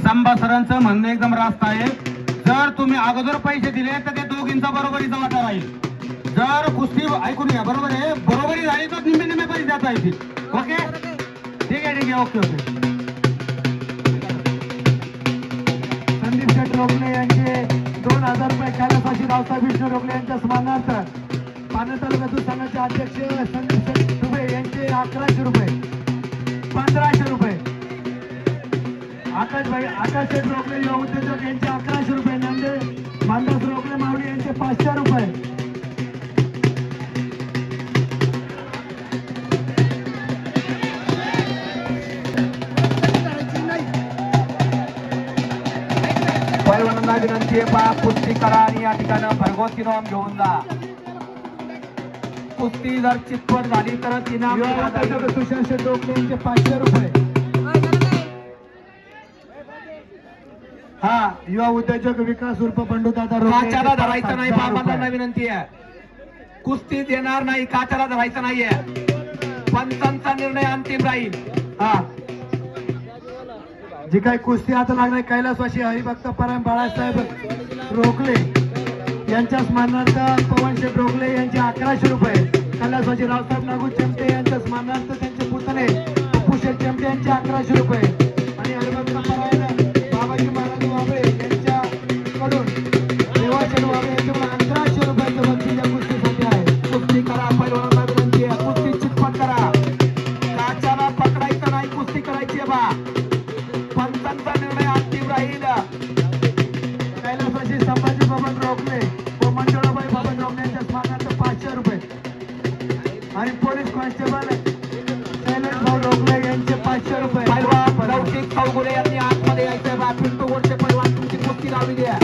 संभा सरांचं म्हणणं एकदम रास्त आहे. जर तुम्ही अगोदर पैसे दिले तर ते दोघींचा बरोबरीचा वाटा राहील. जर कुस्ती ऐकून घ्या, बरोबर आहे, बरोबरी झाली तर निम्मे निम्मे पैसे देता येतील. ओके, ठीक आहे, ओके ओके. संदीप शेठ रोगले यांचे 2000 रुपये कैलासवासी रावसाहेब विष्णू रोगले यांच्या स्मरणार्थ पाने तालुक्यातून संघाचे अध्यक्ष संदीप शेठ दुबे यांचे 1100 रुपये, 1500 रुपये. आकाश शेठ रोगले युवा उद्योजक यांचे 1100 रुपये. नंदे मानदास रोगले मावडी यांचे 500 रुपये. पैलवानांना विनंती आहे, पा कुस्ती करा आणि या ठिकाणी भरघोस इनाम घेऊन जा. कुस्ती जर चितपट झाली तर इनाम तुषार शेठ रोगले यांचे 500 रुपये. हा युवा उद्योजक विकास उर्फ बंडू दादा काचाला धरायचं नाही. बाबांना विनंती आहे, कुस्ती देणार नाही, काचाला धरायचं नाहीये. पंचांचा निर्णय अंतिम राहील. हा जी काही कुस्ती आता लागणार कैलासवासी हरिभक्त परायण बाळासाहेब रोगले यांच्या स्मरणार्थ पवन शेठ रोगले यांचे 1100 रुपये. कैलासवासी रावसाहेब नागू चमटे यांच्या स्मरणार्थ त्यांचे पुतणे पप्पू शेठ चमटे यांचे 1100 रुपये. आणि हरिभक्त परायण बाबाजी महाराज वाबळे यांच्याकडून देवा शेठ वाबळे यांच्याकडून 1100 रुपयांचं बक्षीस या कुस्तीसाठी आहे. कुस्ती करा, पैलवानांना विनंती आहे, कुस्ती चितपट करा, काचाला पकडायचं नाही, कुस्ती करायची आहे बा. पंचांचा निर्णय अंतिम राहील. कैलासवासी संभाजी बबन रोगले व मंजुळाबाई बबन रोगले यांच्या स्मरणार्थ 500 रुपये. आणि पोलीस कॉन्स्टेबल शैलेश भाऊ रोगले यांचे 500 रुपये. पैलवान लौकिक चौगुले यांनी आतमध्ये यायचंय बा. पिंटू गोडचे पैलवान, तुमची कुस्ती लावली द्या.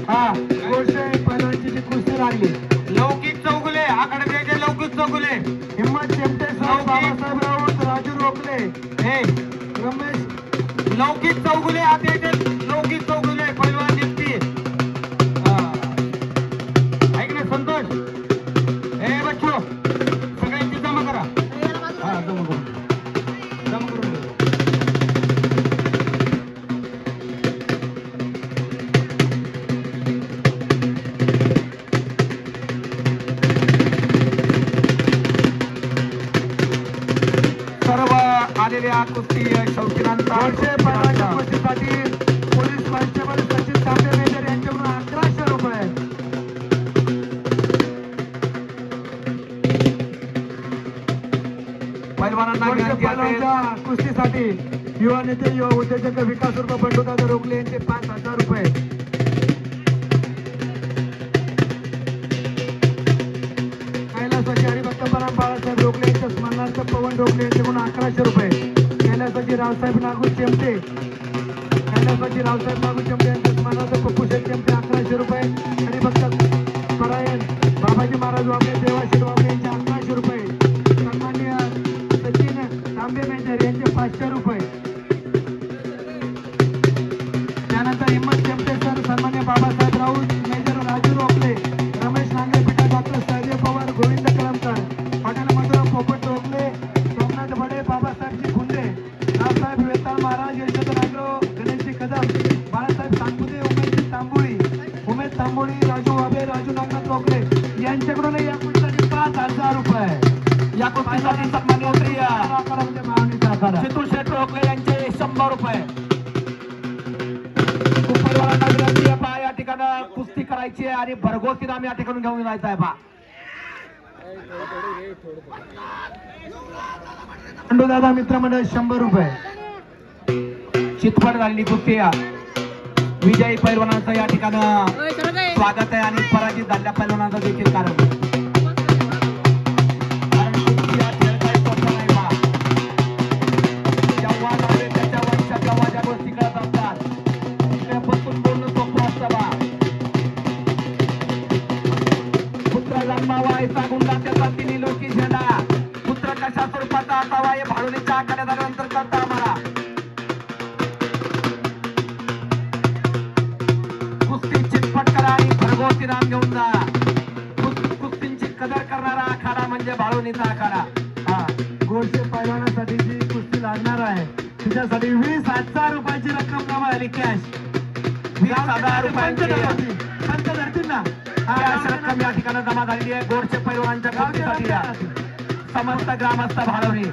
हा गोडसे पैलवानची जी कुस्ती लागली. लौकिक चौगुले आकडे द्यायचे. लौकिक चौगुले, हिम्मत चेमटे सर बाबासाहेब राऊत राजू रोगले हे रमेश लौकिक चौगुले आत यायचे. लौकिक चौगुले पैलवान जिंकती. ऐक ना संतोष, हे बच्चो सगळ्यांची जमा करा. हा जमा करून सर्व आलेल्या कुस्ती शौकीनांचा गोडसे पैलवानच्या कुस्तीसाठी पोलीस कॉन्स्टेबल सचिन तांबे मेजर यांच्याकडून 1100 रुपये. पैलवानांना गोडसे विनंती आहे, पैलवानच्या कुस्तीसाठी युवा नेते युवा उद्योजक विकास उर्फ बंडू दादा रोगले यांचे 5000 रुपये. कैलासवासी हरिभक्त परायण बाळासाहेब रोगले यांच्या स्मरणार्थ पवन रोगले यांच्याकडून 1100 रुपये. कैलासवासी रावसाहेब नागू चेमटे यांच्या स्मरणार्थ पप्पू शेठ चेमटे 1100 रुपये. हरिभक्त परायण बाबाजी महाराज वाबळे देवाशीष वाबळे यांचे 1100 रुपये. सन्माननीय सचिन तांबे मेजर यांचे 500 रुपये. त्यानंतर हिम्मत चेमटे सर सन्मान्य बाबासाहेब राऊत मेजर राजू रोगले रमेश नांगे पिटा डॉक्टर सहदेव पवार गोविंद कलमकर हॉटेल मधुरा पोपट रोगले सोमनाथ बडे बाबासाहेबजी फुंदे रावसाहेब वेताळ महाराज यशवंत नागरो गणेशजी कदम बाळासाहेब सातपुते उमेश तांबोळी राजू वाबे राजू नागनाथ रोगले यांच्याकडून या कुस्तीसाठी 5000 रुपये. या कुस्तीसाठी सन्माननीय श्री आकारामध्ये मागणीचा आखाडा. चितूर शेठ रोगले यांचे 100 रुपये. पैलवानांना विनंती आहे, पहा या ठिकाणी कुस्ती करायची आहे आणि भरघोस इनाम या ठिकाणी घेऊन जायचं आहे पहा. बंडू दादा मित्रमंडळ 100 रुपये. चितपट झालेली कुस्ती आहे. विजयी पैलवानांचं या ठिकाणी स्वागत आहे आणि पराजित झालेल्या पैलवानांचं देखील कारण कुस्ती हा खेळ काही सोपा नाही बा. जेव्हा नव्हे त्याच्या वंशात जेव्हा ज्या गोष्टी कळत असतात तिकडे बसून बोलणं सोपं असतं बा. पुत्र जन्मावा ऐसा गुंडा त्याचा तिन्ही लोकी झेंडा. पुत्र कशा स्वरूपाचा असावा हे भाडोलीच्या आखाड्यात आल्यानंतर कळतं आम्हाला. कुस्ती चितपट करा आणि भरघोस इनाम घेऊन जा. कुस्ती म्हणजे भाळवणीचा आखाडा. हा गोडसे पैलवानासाठी जी कुस्ती लागणार आहे तिच्यासाठी 20,000 रुपयाची रक्कम जमा झाली कॅश. 20,000 रुपयांची पंच धरतील ना. कॅश रक्कम या ठिकाणी जमा झालेली आहे गोडचे पैलवानांच्या कुस्तीसाठी. समस्त ग्रामस्थ भाळवणी